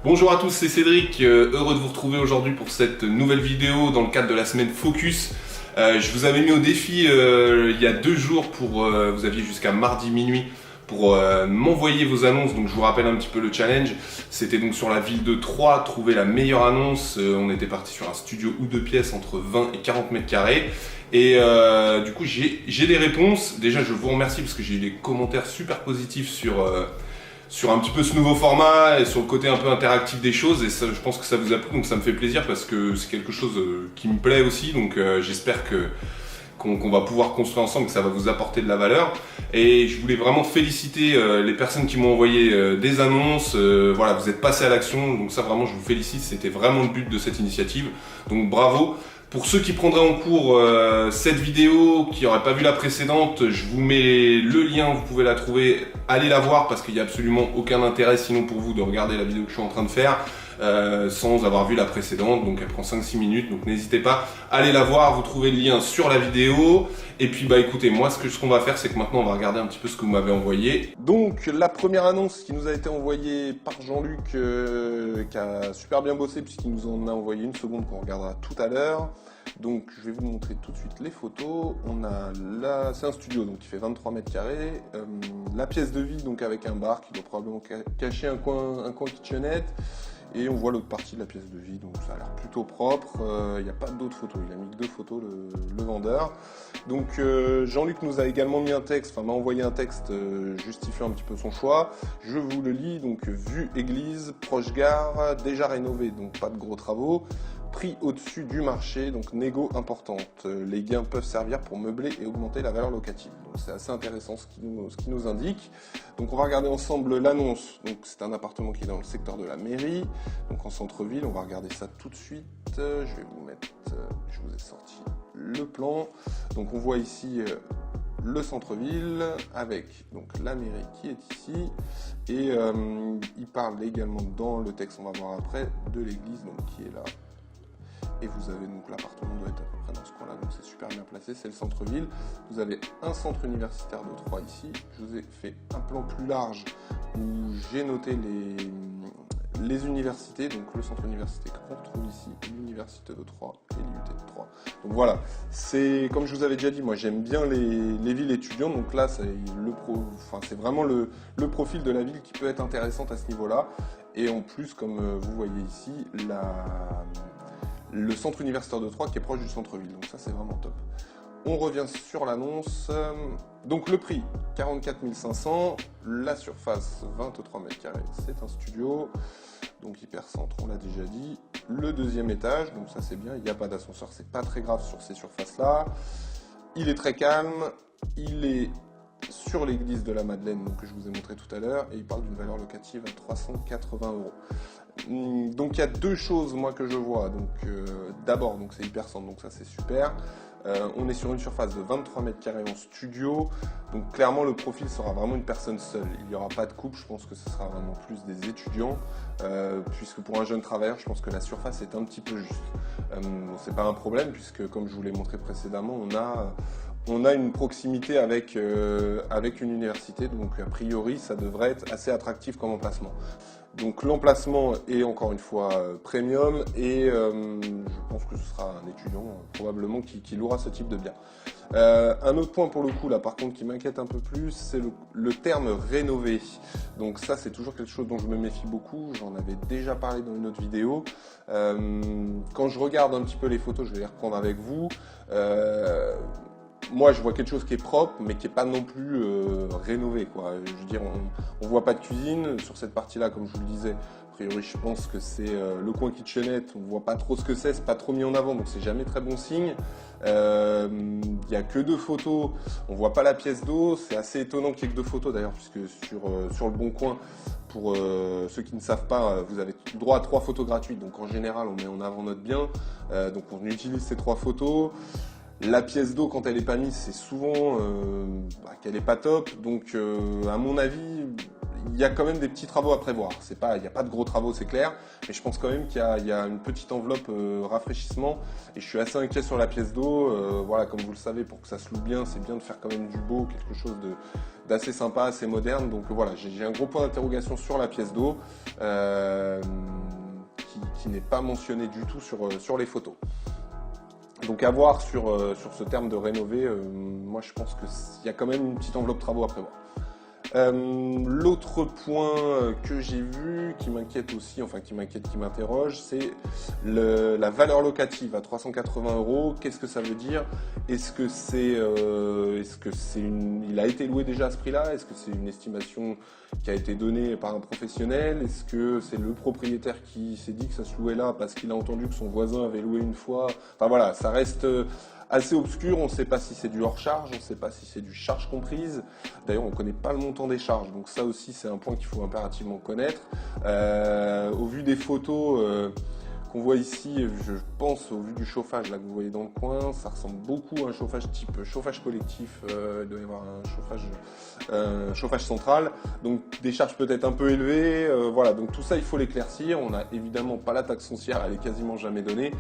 Bonjour à tous, c'est Cédric, heureux de vous retrouver aujourd'hui pour cette nouvelle vidéo dans le cadre de la semaine Focus. Je vous avais mis au défi il y a 2 jours vous aviez jusqu'à mardi minuit pour m'envoyer vos annonces. Donc je vous rappelle un petit peu le challenge. C'était donc sur la ville de Troyes, trouver la meilleure annonce. On était parti sur un studio ou 2 pièces entre 20 et 40 mètres carrés. Et du coup j'ai des réponses. Déjà je vous remercie parce que j'ai eu des commentaires super positifs sur un petit peu ce nouveau format et sur le côté un peu interactif des choses, et ça, je pense que ça vous a plu, donc ça me fait plaisir parce que c'est quelque chose qui me plaît aussi, donc j'espère qu'on va pouvoir construire ensemble, que ça va vous apporter de la valeur. Et je voulais vraiment féliciter les personnes qui m'ont envoyé des annonces. Voilà, vous êtes passés à l'action, donc ça vraiment je vous félicite, c'était vraiment le but de cette initiative, donc bravo. Pour ceux qui prendraient en cours cette vidéo, qui n'auraient pas vu la précédente, je vous mets le lien, vous pouvez la trouver, allez la voir parce qu'il n'y a absolument aucun intérêt sinon pour vous de regarder la vidéo que je suis en train de faire sans avoir vu la précédente, donc elle prend 5-6 minutes, donc n'hésitez pas, allez la voir, vous trouvez le lien sur la vidéo. Et puis bah écoutez, moi ce qu'on va faire, c'est que maintenant on va regarder un petit peu ce que vous m'avez envoyé. Donc la première annonce qui nous a été envoyée par Jean-Luc, qui a super bien bossé puisqu'il nous en a envoyé une seconde qu'on regardera tout à l'heure. Donc je vais vous montrer tout de suite les photos. On a là, c'est un studio donc qui fait 23 mètres carrés. La pièce de vie donc avec un bar qui doit probablement cacher un coin kitchenette. Et on voit l'autre partie de la pièce de vie, donc ça a l'air plutôt propre. Il n'y a pas d'autres photos, il a mis que 2 photos le vendeur. Donc Jean-Luc nous a également mis un texte, enfin m'a envoyé un texte justifiant un petit peu son choix. Je vous le lis, donc vue église, proche gare, déjà rénové, donc pas de gros travaux. Prix au-dessus du marché, donc négo importante. Les gains peuvent servir pour meubler et augmenter la valeur locative. Donc c'est assez intéressant ce qui nous indique. Donc on va regarder ensemble l'annonce. Donc c'est un appartement qui est dans le secteur de la mairie, donc en centre-ville. On va regarder ça tout de suite. Je vais vous mettre, je vous ai sorti le plan. Donc on voit ici le centre-ville avec donc la mairie qui est ici, et il parle également dans le texte, on va voir après, de l'église donc qui est là. Et vous avez donc l'appartement doit être à peu près dans ce coin-là, donc c'est super bien placé, c'est le centre-ville. Vous avez un centre universitaire de Troyes ici. Je vous ai fait un plan plus large où j'ai noté les universités, donc le centre universitaire qu'on retrouve ici, l'université de Troyes et l'IUT de Troyes. Donc voilà, c'est comme je vous avais déjà dit, moi j'aime bien les villes étudiantes, donc là c'est vraiment le profil de la ville qui peut être intéressante à ce niveau-là. Et en plus, comme vous voyez ici, le centre universitaire de Troyes qui est proche du centre-ville, donc ça c'est vraiment top. On revient sur l'annonce. Donc le prix 44 500, la surface 23 mètres carrés, c'est un studio, donc hyper centre, on l'a déjà dit. Le 2e étage, donc ça c'est bien, il n'y a pas d'ascenseur, c'est pas très grave sur ces surfaces-là. Il est très calme, il est sur l'église de la Madeleine, donc que je vous ai montré tout à l'heure, et il parle d'une valeur locative à 380 €. Donc il y a 2 choses moi que je vois. Donc d'abord, donc c'est hyper centre, donc ça c'est super. On est sur une surface de 23 mètres carrés en studio, donc clairement le profil sera vraiment une personne seule. Il n'y aura pas de couple, je pense que ce sera vraiment plus des étudiants, puisque pour un jeune travailleur, je pense que la surface est un petit peu juste. C'est pas un problème, puisque comme je vous l'ai montré précédemment, on a une proximité avec une université, donc a priori ça devrait être assez attractif comme emplacement. Donc l'emplacement est encore une fois premium, et je pense que ce sera un étudiant probablement qui louera ce type de bien. Un autre point pour le coup là par contre qui m'inquiète un peu plus, c'est le terme rénové. Donc ça c'est toujours quelque chose dont je me méfie beaucoup, j'en avais déjà parlé dans une autre vidéo. Quand je regarde un petit peu les photos, je vais les reprendre avec vous. Moi, je vois quelque chose qui est propre, mais qui n'est pas non plus rénové, quoi. Je veux dire, on voit pas de cuisine sur cette partie-là, comme je vous le disais. A priori, je pense que c'est le coin kitchenette. On voit pas trop ce que c'est pas trop mis en avant, donc c'est jamais très bon signe. Il n'y a que 2 photos. On voit pas la pièce d'eau. C'est assez étonnant qu'il y ait que 2 photos, d'ailleurs, puisque sur le Bon Coin, pour ceux qui ne savent pas, vous avez droit à 3 photos gratuites. Donc en général, on met en avant notre bien. Donc on utilise ces 3 photos. La pièce d'eau, quand elle n'est pas mise, c'est souvent qu'elle n'est pas top. Donc, à mon avis, il y a quand même des petits travaux à prévoir. Il n'y a pas de gros travaux, c'est clair. Mais je pense quand même qu'il y a une petite enveloppe rafraîchissement. Et je suis assez inquiet sur la pièce d'eau. Voilà, comme vous le savez, pour que ça se loue bien, c'est bien de faire quand même du beau, quelque chose d'assez sympa, assez moderne. Donc voilà, j'ai un gros point d'interrogation sur la pièce d'eau. qui n'est pas mentionné du tout sur les photos. Donc à voir sur ce terme de rénover, moi je pense qu'il y a quand même une petite enveloppe travaux à prévoir. L'autre point que j'ai vu, qui m'inquiète aussi, enfin qui m'interroge, c'est la valeur locative à 380 €. Qu'est-ce que ça veut dire? Est-ce que il a été loué déjà à ce prix-là? Est-ce que c'est une estimation qui a été donnée par un professionnel? Est-ce que c'est le propriétaire qui s'est dit que ça se louait là parce qu'il a entendu que son voisin avait loué une fois? Enfin voilà, ça reste assez obscur, on ne sait pas si c'est du hors charge, on ne sait pas si c'est du charge comprise. D'ailleurs, on ne connaît pas le montant des charges, donc ça aussi c'est un point qu'il faut impérativement connaître. Au vu des photos qu'on voit ici, je pense au vu du chauffage là que vous voyez dans le coin, ça ressemble beaucoup à un chauffage type chauffage collectif. Il doit y avoir un chauffage central, donc des charges peut-être un peu élevées. Voilà, donc tout ça il faut l'éclaircir. On n'a évidemment pas la taxe foncière, elle est quasiment jamais donnée.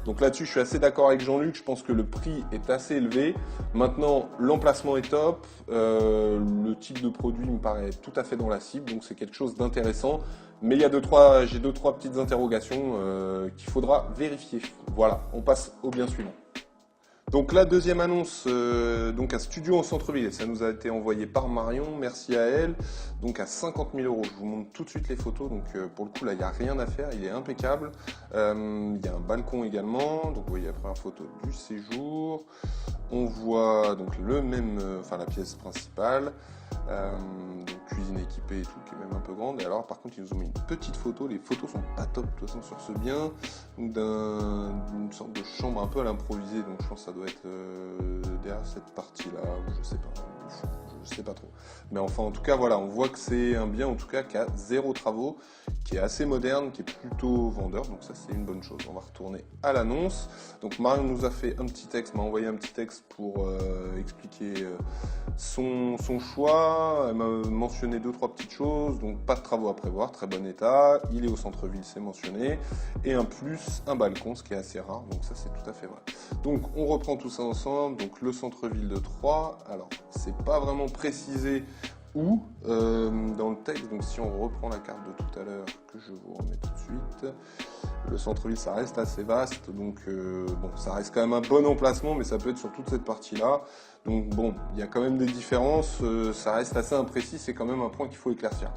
Donc là-dessus, je suis assez d'accord avec Jean-Luc, je pense que le prix est assez élevé. Maintenant, l'emplacement est top, le type de produit me paraît tout à fait dans la cible, donc c'est quelque chose d'intéressant. Mais j'ai deux, trois petites interrogations qu'il faudra vérifier. Voilà, on passe au bien suivant. Donc la deuxième annonce, donc un studio en centre-ville, ça nous a été envoyé par Marion, merci à elle, donc à 50 000 €. Je vous montre tout de suite les photos, donc pour le coup là il n'y a rien à faire, il est impeccable. Il y a un balcon également, donc vous voyez la première photo du séjour. On voit donc la pièce principale, donc cuisine équipée et tout, qui est même un peu grande. Et alors par contre ils nous ont mis une petite photo, les photos sont pas top de toute façon sur ce bien, d'une sorte de chambre un peu à l'improvisé, donc je pense que ça doit être derrière cette partie-là, je sais pas trop. Mais enfin en tout cas voilà, on voit que c'est un bien en tout cas qui a 0 travaux, qui est assez moderne, qui est plutôt vendeur, donc ça c'est une bonne chose. On va retourner à l'annonce. Donc Marion nous a fait un petit texte, m'a envoyé un petit texte pour expliquer son choix. Elle m'a mentionné 2-3 petites choses, donc pas de travaux à prévoir, très bon état, il est au centre-ville, c'est mentionné, et un plus, un balcon, ce qui est assez rare, donc ça c'est tout à fait vrai. Donc on reprend tout ça ensemble, donc le centre-ville de Troyes, alors c'est pas vraiment précisé où dans le texte, donc si on reprend la carte de tout à l'heure, que je vous remets tout de suite, le centre-ville ça reste assez vaste, donc bon, ça reste quand même un bon emplacement, mais ça peut être sur toute cette partie-là, donc bon, il y a quand même des différences, ça reste assez imprécis, c'est quand même un point qu'il faut éclaircir.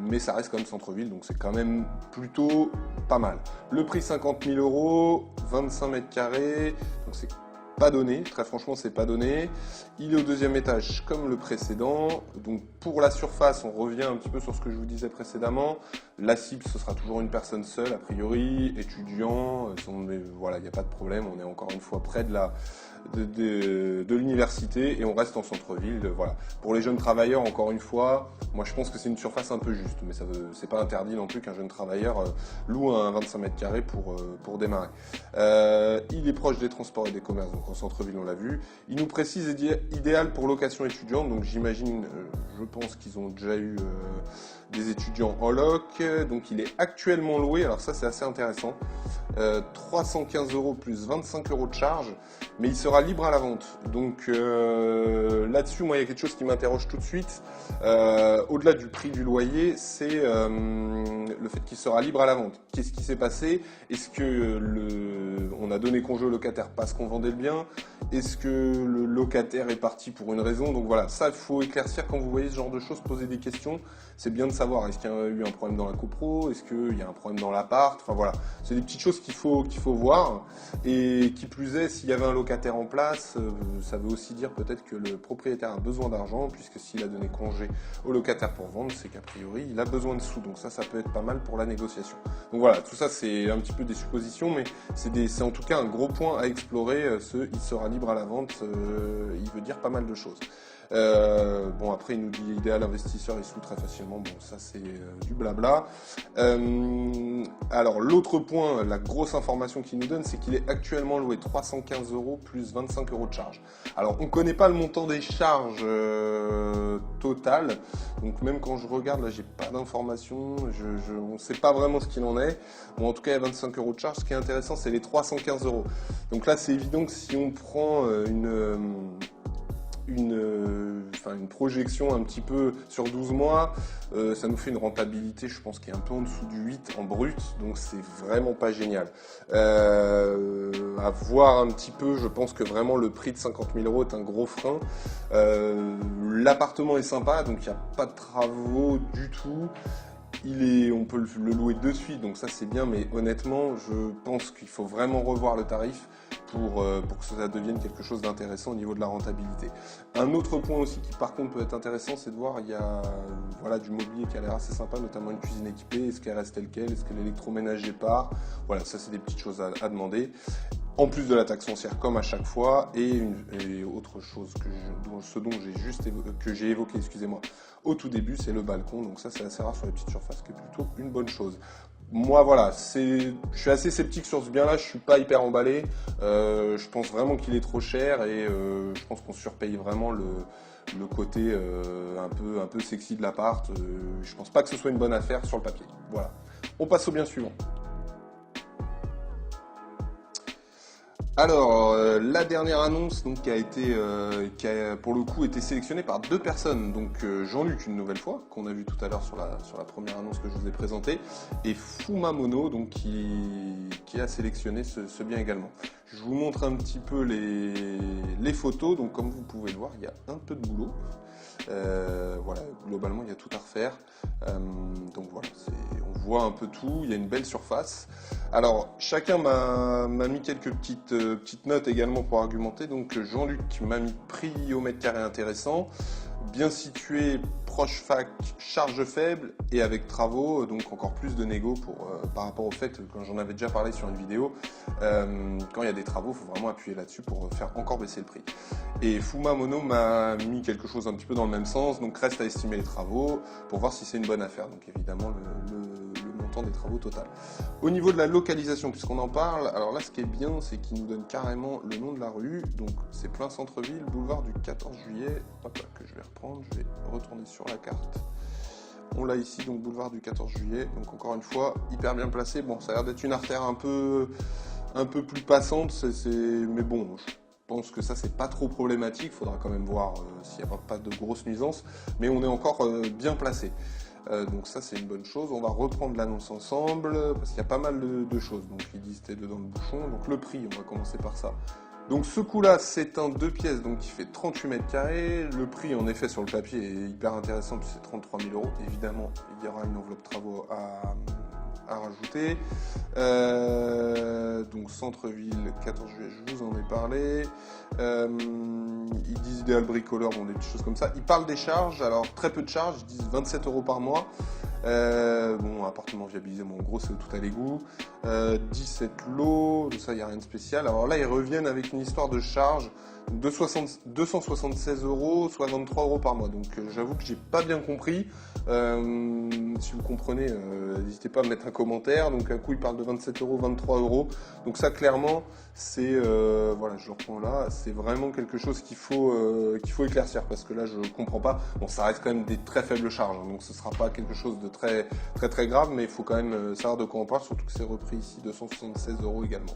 Mais ça reste quand même centre-ville, donc c'est quand même plutôt pas mal. Le prix 50 000 €, 25 mètres carrés, donc c'est pas donné, très franchement c'est pas donné. Il est au deuxième étage comme le précédent, donc pour la surface on revient un petit peu sur ce que je vous disais précédemment. La cible ce sera toujours une personne seule a priori, étudiant, voilà, il n'y a pas de problème, on est encore une fois près de l'université et on reste en centre-ville. Voilà. Pour les jeunes travailleurs, encore une fois, moi je pense que c'est une surface un peu juste, mais c'est pas interdit non plus qu'un jeune travailleur loue un 25 mètres carrés pour démarrer. Il est proche des transports et des commerces, donc en centre-ville on l'a vu. Il nous précise idéal pour location étudiante, donc j'imagine, je pense qu'ils ont déjà eu des étudiants en loc, donc il est actuellement loué, alors ça c'est assez intéressant, 315 € plus 25 € de charge, mais il sera libre à la vente. Donc là-dessus, moi il y a quelque chose qui m'interroge tout de suite, au-delà du prix du loyer, c'est le fait qu'il sera libre à la vente. Qu'est-ce qui s'est passé? Est-ce que on a donné congé au locataire parce qu'on vendait le bien? Est-ce que le locataire est parti pour une raison? Donc voilà, ça il faut éclaircir quand vous voyez ce genre de choses, poser des questions. C'est bien de savoir, est-ce qu'il y a eu un problème dans la copro? Est-ce qu'il y a un problème dans l'appart? Enfin voilà, c'est des petites choses qu'il faut voir. Et qui plus est, s'il y avait un locataire en place, ça veut aussi dire peut-être que le propriétaire a besoin d'argent, puisque s'il a donné congé au locataire pour vendre, c'est qu'a priori il a besoin de sous. Donc ça peut être pas mal pour la négociation. Donc voilà, tout ça c'est un petit peu des suppositions, mais c'est en tout cas un gros point à explorer. Il sera libre à la vente, il veut dire pas mal de choses. Bon après il nous dit idéal investisseur, il sous très facilement, bon ça c'est du blabla. Alors l'autre point, la grosse information qu'il nous donne, c'est qu'il est actuellement loué 315 € plus 25 € de charge. Alors on connaît pas le montant des charges totales, donc même quand je regarde là j'ai pas d'informations, on sait pas vraiment ce qu'il en est. Bon en tout cas il y a 25 € de charge, ce qui est intéressant c'est les 315 €. Donc là c'est évident que si on prend une projection un petit peu sur 12 mois, ça nous fait une rentabilité, je pense, qui est un peu en dessous du 8 en brut, donc c'est vraiment pas génial. À voir un petit peu, je pense que vraiment le prix de 50 000 € est un gros frein. L'appartement est sympa, donc il n'y a pas de travaux du tout. On peut le louer de suite, donc ça c'est bien, mais honnêtement, je pense qu'il faut vraiment revoir le tarif pour que ça devienne quelque chose d'intéressant au niveau de la rentabilité. Un autre point aussi qui par contre peut être intéressant, c'est de voir, il y a du mobilier qui a l'air assez sympa, notamment une cuisine équipée, est-ce qu'elle reste telle quelle, est-ce que l'électroménager part, voilà, ça c'est des petites choses à demander. En plus de la taxe foncière comme à chaque fois, et autre chose que j'ai évoqué, excusez-moi, au tout début, c'est le balcon, donc ça c'est assez rare sur les petites surfaces, qui est plutôt une bonne chose. Moi voilà, je suis assez sceptique sur ce bien-là, je suis pas hyper emballé, je pense vraiment qu'il est trop cher et je pense qu'on surpaye vraiment le côté un peu sexy de l'appart. Je pense pas que ce soit une bonne affaire sur le papier. Voilà. On passe au bien suivant. Alors, la dernière annonce donc, qui a pour le coup été sélectionnée par 2 personnes, donc Jean-Luc une nouvelle fois, qu'on a vu tout à l'heure sur la première annonce que je vous ai présentée, et Fumamono donc, qui a sélectionné ce bien également. Je vous montre un petit peu les photos, donc comme vous pouvez le voir, il y a un peu de boulot. Voilà, globalement il y a tout à refaire, donc voilà, on voit un peu tout, il y a une belle surface. Alors chacun m'a mis quelques petites notes également pour argumenter. Donc Jean-Luc m'a mis prix au mètre carré intéressant, bien situé, proche fac, charge faible et avec travaux, donc encore plus de négo par rapport au fait, quand j'en avais déjà parlé sur une vidéo, quand il y a des travaux, il faut vraiment appuyer là-dessus pour faire encore baisser le prix. Et Fumamono m'a mis quelque chose un petit peu dans le même sens, donc reste à estimer les travaux pour voir si c'est une bonne affaire, donc évidemment le montant des travaux total. Au niveau de la localisation, puisqu'on en parle, alors là ce qui est bien, c'est qu'il nous donne carrément le nom de la rue, donc c'est plein centre-ville, boulevard du 14 juillet, hop là, que je vais reprendre, je vais retourner sur la carte. On l'a ici, donc boulevard du 14 juillet, donc encore une fois, hyper bien placé. Bon, ça a l'air d'être une artère un peu plus passante, mais bon, je pense que ça c'est pas trop problématique, faudra quand même voir s'il n'y a pas de grosses nuisances, mais on est encore bien placé. Donc ça c'est une bonne chose. On va reprendre l'annonce ensemble, parce qu'il y a pas mal de choses. Donc listé dedans le bouchon, donc le prix, on va commencer par ça. Donc ce coup-là, c'est un 2 pièces, donc qui fait 38 mètres carrés. Le prix, en effet, sur le papier est hyper intéressant, puis c'est 33 000 €. Évidemment, il y aura une enveloppe travaux à rajouter. Donc centre-ville, 14 juillet, je vous en ai parlé. Ils disent idéal bricoleur, bon, des petites choses comme ça. Ils parlent des charges, alors très peu de charges, ils disent 27 € par mois. Bon, appartement viabilisé, bon, en gros c'est tout à l'égout. 17 lots, ça il n'y a rien de spécial. Alors là ils reviennent avec une histoire de charge de 276 €, soit 23 € par mois. Donc j'avoue que j'ai pas bien compris. Si vous comprenez, n'hésitez pas à mettre un commentaire. Donc un coup il parle de 27 €, 23 €. Donc ça clairement c'est voilà, je le reprends là, c'est vraiment quelque chose qu'il faut éclaircir, parce que là je comprends pas. Bon, ça reste quand même des très faibles charges, hein, donc ce sera pas quelque chose de très grave, mais il faut quand même savoir de quoi on parle, surtout que c'est repris ici 276 € également.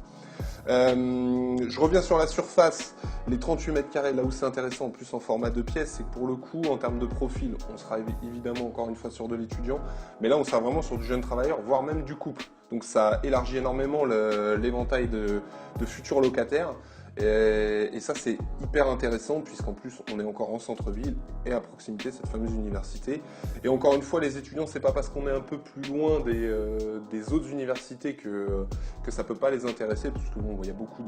Je reviens sur la surface, les 38 mètres carrés, là où c'est intéressant, en plus en format 2 pièces, c'est que pour le coup, en termes de profil, on sera évidemment encore une fois sur de l'étudiant, mais là on sera vraiment sur du jeune travailleur, voire même du couple. Donc ça élargit énormément l'éventail de futurs locataires. Et ça c'est hyper intéressant, puisqu'en plus on est encore en centre-ville et à proximité de cette fameuse université. Et encore une fois, les étudiants, c'est pas parce qu'on est un peu plus loin des autres universités que ça peut pas les intéresser, parce que bon, il y a beaucoup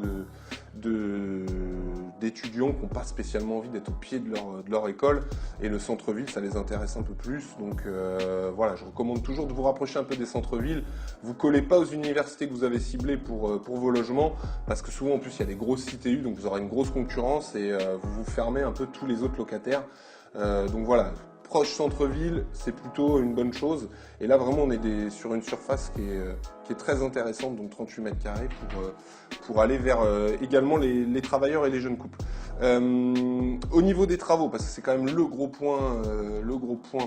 d'étudiants qui n'ont pas spécialement envie d'être au pied de leur école, et le centre-ville ça les intéresse un peu plus. Donc voilà, je recommande toujours de vous rapprocher un peu des centres-villes. Vous collez pas aux universités que vous avez ciblées pour vos logements, parce que souvent en plus il y a des grosses CTU, donc vous aurez une grosse concurrence et vous fermez un peu tous les autres locataires. Donc voilà, proche centre-ville, c'est plutôt une bonne chose. Et là vraiment on est sur une surface qui est très intéressante, donc 38 mètres carrés pour aller vers également les travailleurs et les jeunes couples. Au niveau des travaux, parce que c'est quand même le gros point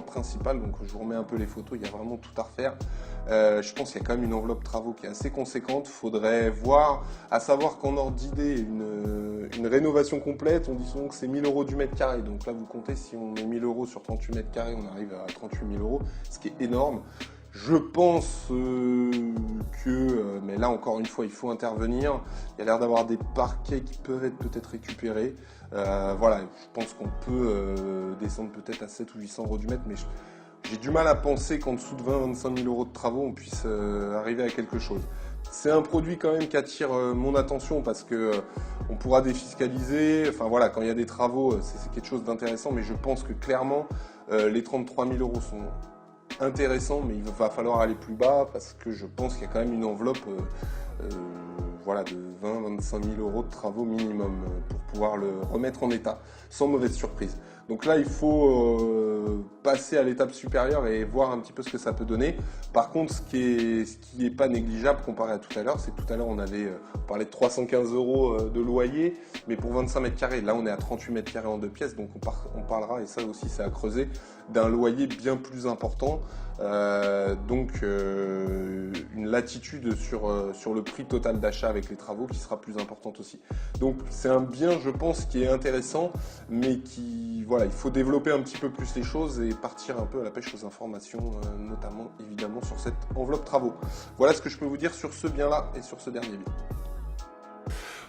principal, donc je vous remets un peu les photos, il y a vraiment tout à refaire. Je pense qu'il y a quand même une enveloppe travaux qui est assez conséquente. Faudrait voir, à savoir qu'en ordre d'idée, une rénovation complète, on dit souvent que c'est 1000 € du mètre carré. Donc là, vous comptez, si on met 1000 € sur 38 mètres carrés, on arrive à 38 000 €, ce qui est énorme. Je pense mais là encore une fois, il faut intervenir. Il y a l'air d'avoir des parquets qui peuvent être peut-être récupérés. Voilà, je pense qu'on peut descendre peut-être à 700 ou 800 € du mètre, mais j'ai du mal à penser qu'en dessous de 20-25 000 € de travaux, on puisse arriver à quelque chose. C'est un produit quand même qui attire mon attention parce que on pourra défiscaliser. Enfin voilà, quand il y a des travaux, c'est quelque chose d'intéressant, mais je pense que clairement, les 33 000 € sont intéressant, mais il va falloir aller plus bas parce que je pense qu'il y a quand même une enveloppe voilà, de 20-25 000 € de travaux minimum pour pouvoir le remettre en état sans mauvaise surprise. Donc là, il faut passer à l'étape supérieure et voir un petit peu ce que ça peut donner. Par contre, ce qui est pas négligeable comparé à tout à l'heure, c'est que tout à l'heure, on parlait de 315 € de loyer, mais pour 25 mètres carrés. Là, on est à 38 mètres carrés en 2 pièces, donc on parlera, et ça aussi, c'est à creuser, d'un loyer bien plus important. Donc une latitude sur le prix total d'achat avec les travaux qui sera plus importante aussi. Donc c'est un bien, je pense, qui est intéressant, mais voilà, il faut développer un petit peu plus les choses et partir un peu à la pêche aux informations, notamment évidemment sur cette enveloppe travaux. Voilà ce que je peux vous dire sur ce bien-là et sur ce dernier bien.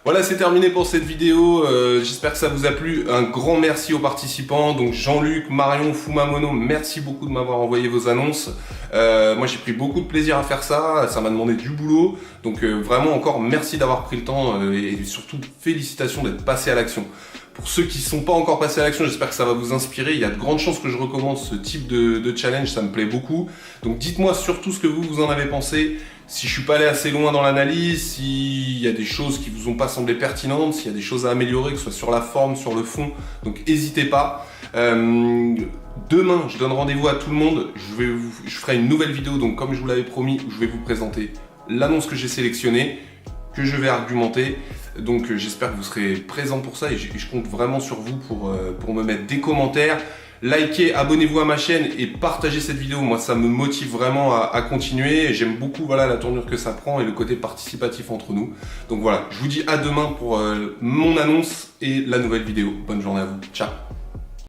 Voilà, c'est terminé pour cette vidéo. J'espère que ça vous a plu. Un grand merci aux participants. Donc Jean-Luc, Marion, Fumamono, merci beaucoup de m'avoir envoyé vos annonces. Moi, j'ai pris beaucoup de plaisir à faire ça. Ça m'a demandé du boulot. Donc vraiment encore merci d'avoir pris le temps et surtout félicitations d'être passé à l'action. Pour ceux qui ne sont pas encore passés à l'action, j'espère que ça va vous inspirer. Il y a de grandes chances que je recommence ce type de challenge, ça me plaît beaucoup. Donc dites-moi surtout ce que vous en avez pensé. Si je suis pas allé assez loin dans l'analyse, s'il y a des choses qui vous ont pas semblé pertinentes, s'il y a des choses à améliorer, que ce soit sur la forme, sur le fond, donc n'hésitez pas. Demain, je donne rendez-vous à tout le monde. Je ferai une nouvelle vidéo, donc comme je vous l'avais promis, où je vais vous présenter l'annonce que j'ai sélectionnée, que je vais argumenter. Donc j'espère que vous serez présents pour ça et je compte vraiment sur vous pour me mettre des commentaires. Likez, abonnez-vous à ma chaîne et partagez cette vidéo. Moi, ça me motive vraiment à continuer. J'aime beaucoup voilà, la tournure que ça prend et le côté participatif entre nous. Donc voilà, je vous dis à demain pour mon annonce et la nouvelle vidéo. Bonne journée à vous. Ciao.